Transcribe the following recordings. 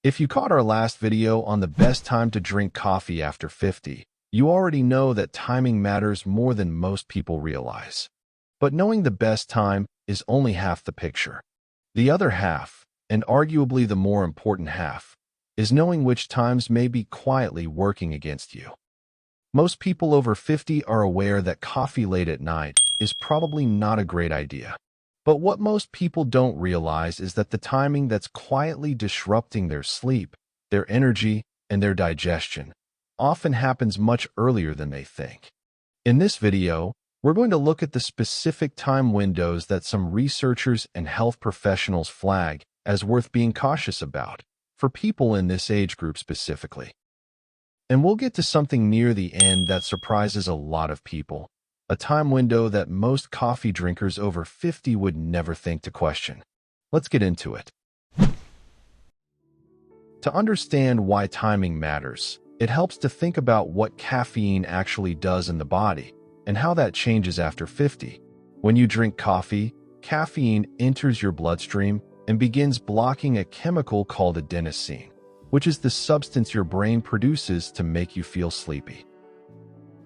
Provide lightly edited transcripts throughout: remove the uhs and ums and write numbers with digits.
If you caught our last video on the best time to drink coffee after 50, you already know that timing matters more than most people realize. But knowing the best time is only half the picture. The other half, and arguably the more important half, is knowing which times may be quietly working against you. Most people over 50 are aware that coffee late at night is probably not a great idea. But what most people don't realize is that the timing that's quietly disrupting their sleep, their energy, and their digestion often happens much earlier than they think. In this video, we're going to look at the specific time windows that some researchers and health professionals flag as worth being cautious about, for people in this age group specifically. And we'll get to something near the end that surprises a lot of people, a time window that most coffee drinkers over 50 would never think to question. Let's get into it. To understand why timing matters, it helps to think about what caffeine actually does in the body and how that changes after 50. When you drink coffee, caffeine enters your bloodstream and begins blocking a chemical called adenosine, which is the substance your brain produces to make you feel sleepy.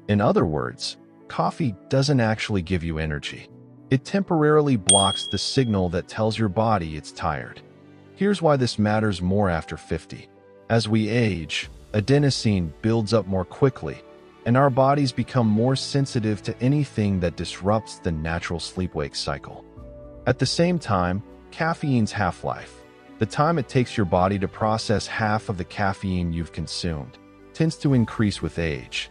In other words, coffee doesn't actually give you energy. It temporarily blocks the signal that tells your body it's tired. Here's why this matters more after 50. As we age, adenosine builds up more quickly, and our bodies become more sensitive to anything that disrupts the natural sleep-wake cycle. At the same time, caffeine's half-life, the time it takes your body to process half of the caffeine you've consumed, tends to increase with age.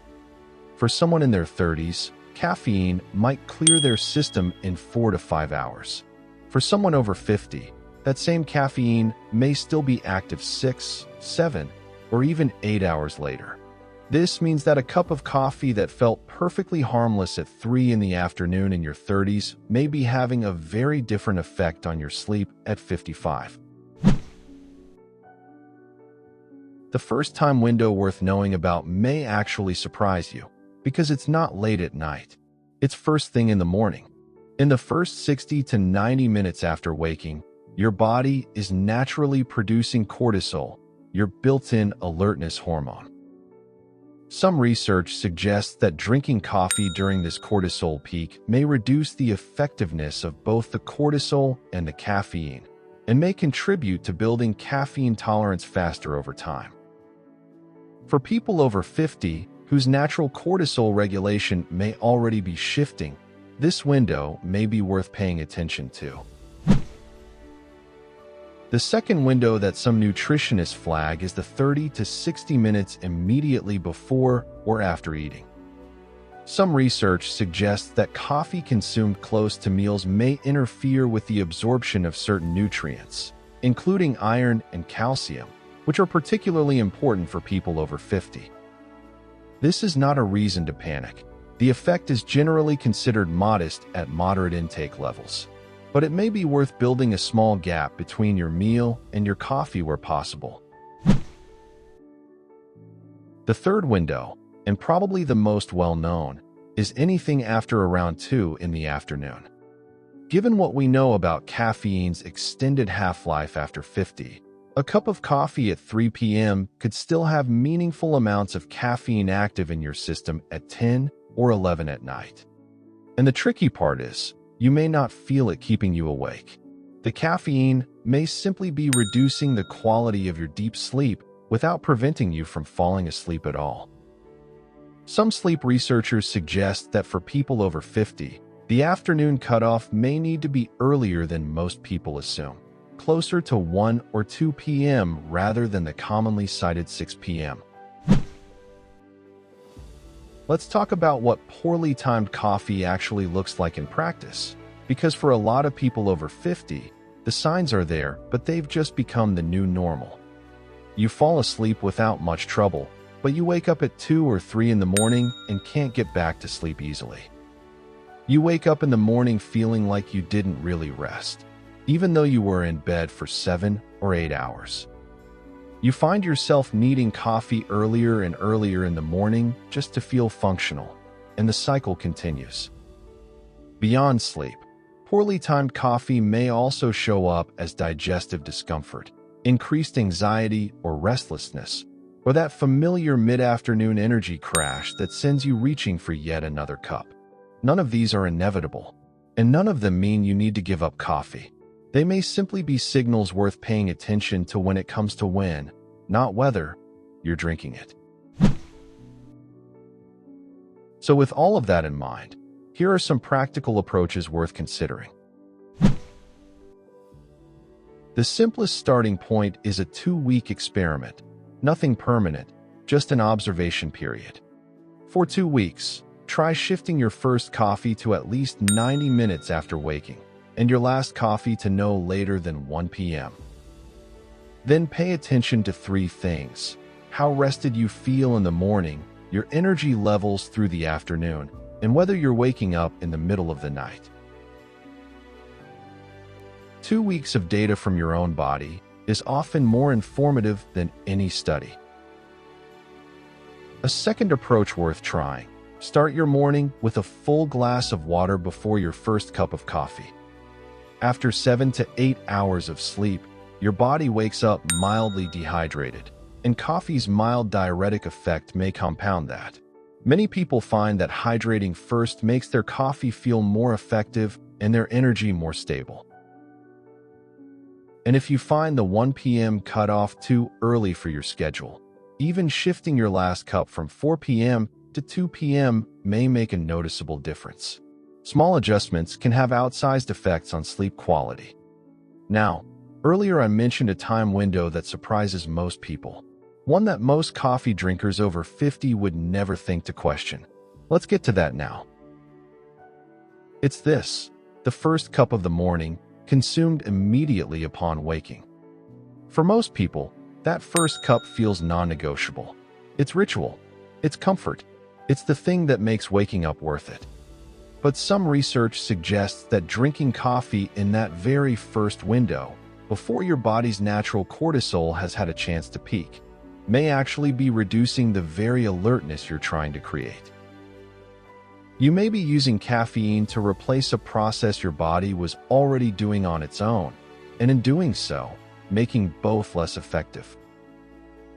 For someone in their 30s, caffeine might clear their system in 4 to 5 hours. For someone over 50, that same caffeine may still be active 6, 7, or even 8 hours later. This means that a cup of coffee that felt perfectly harmless at 3 in the afternoon in your 30s may be having a very different effect on your sleep at 55. The first time window worth knowing about may actually surprise you, because it's not late at night. It's first thing in the morning. In the first 60 to 90 minutes after waking, your body is naturally producing cortisol, your built-in alertness hormone. Some research suggests that drinking coffee during this cortisol peak may reduce the effectiveness of both the cortisol and the caffeine, and may contribute to building caffeine tolerance faster over time. For people over 50, whose natural cortisol regulation may already be shifting, this window may be worth paying attention to. The second window that some nutritionists flag is the 30 to 60 minutes immediately before or after eating. Some research suggests that coffee consumed close to meals may interfere with the absorption of certain nutrients, including iron and calcium, which are particularly important for people over 50. This is not a reason to panic. The effect is generally considered modest at moderate intake levels, but it may be worth building a small gap between your meal and your coffee where possible. The third window, and probably the most well-known, is anything after around 2 in the afternoon. Given what we know about caffeine's extended half-life after 50, a cup of coffee at 3 p.m. could still have meaningful amounts of caffeine active in your system at 10 or 11 at night. And the tricky part is, you may not feel it keeping you awake. The caffeine may simply be reducing the quality of your deep sleep without preventing you from falling asleep at all. Some sleep researchers suggest that for people over 50, the afternoon cutoff may need to be earlier than most people assume, closer to 1 or 2 p.m. rather than the commonly cited 6 p.m. Let's talk about what poorly timed coffee actually looks like in practice, because for a lot of people over 50, the signs are there, but they've just become the new normal. You fall asleep without much trouble, but you wake up at 2 or 3 in the morning and can't get back to sleep easily. You wake up in the morning feeling like you didn't really rest, even though you were in bed for 7 or 8 hours. You find yourself needing coffee earlier and earlier in the morning just to feel functional, and the cycle continues. Beyond sleep, poorly timed coffee may also show up as digestive discomfort, increased anxiety or restlessness, or that familiar mid-afternoon energy crash that sends you reaching for yet another cup. None of these are inevitable, and none of them mean you need to give up coffee. They may simply be signals worth paying attention to when it comes to when, not whether, you're drinking it. So with all of that in mind, here are some practical approaches worth considering. The simplest starting point is a 2-week experiment. Nothing permanent, just an observation period. For 2 weeks, try shifting your first coffee to at least 90 minutes after waking, and your last coffee to no later than 1 p.m. Then pay attention to 3 things: how rested you feel in the morning, your energy levels through the afternoon, and whether you're waking up in the middle of the night. 2 weeks of data from your own body is often more informative than any study. A second approach worth trying: start your morning with a full glass of water before your first cup of coffee. After 7 to 8 hours of sleep, your body wakes up mildly dehydrated, and coffee's mild diuretic effect may compound that. Many people find that hydrating first makes their coffee feel more effective and their energy more stable. And if you find the 1 p.m. cutoff too early for your schedule, even shifting your last cup from 4 p.m. to 2 p.m. may make a noticeable difference. Small adjustments can have outsized effects on sleep quality. Now, earlier I mentioned a time window that surprises most people, one that most coffee drinkers over 50 would never think to question. Let's get to that now. It's this: the first cup of the morning, consumed immediately upon waking. For most people, that first cup feels non-negotiable. It's ritual. It's comfort. It's the thing that makes waking up worth it. But some research suggests that drinking coffee in that very first window, before your body's natural cortisol has had a chance to peak, may actually be reducing the very alertness you're trying to create. You may be using caffeine to replace a process your body was already doing on its own, and in doing so, making both less effective.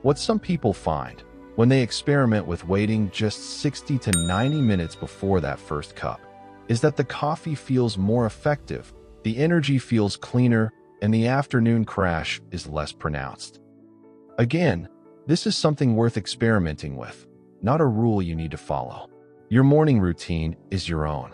What some people find, when they experiment with waiting just 60 to 90 minutes before that first cup, is that the coffee feels more effective, the energy feels cleaner, and the afternoon crash is less pronounced. Again, this is something worth experimenting with, not a rule you need to follow. Your morning routine is your own.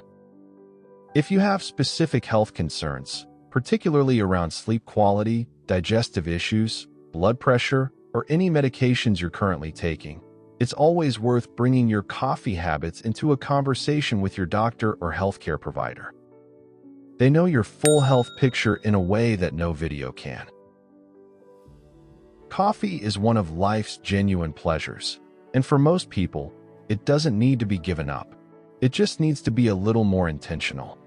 If you have specific health concerns, particularly around sleep quality, digestive issues, blood pressure, or any medications you're currently taking, it's always worth bringing your coffee habits into a conversation with your doctor or healthcare provider. They know your full health picture in a way that no video can. Coffee is one of life's genuine pleasures, and for most people, it doesn't need to be given up. It just needs to be a little more intentional.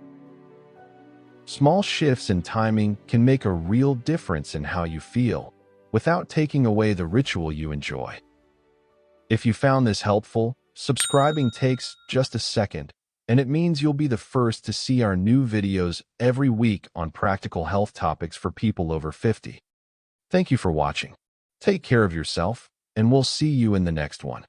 Small shifts in timing can make a real difference in how you feel, without taking away the ritual you enjoy. If you found this helpful, subscribing takes just a second, and it means you'll be the first to see our new videos every week on practical health topics for people over 50. Thank you for watching. Take care of yourself, and we'll see you in the next one.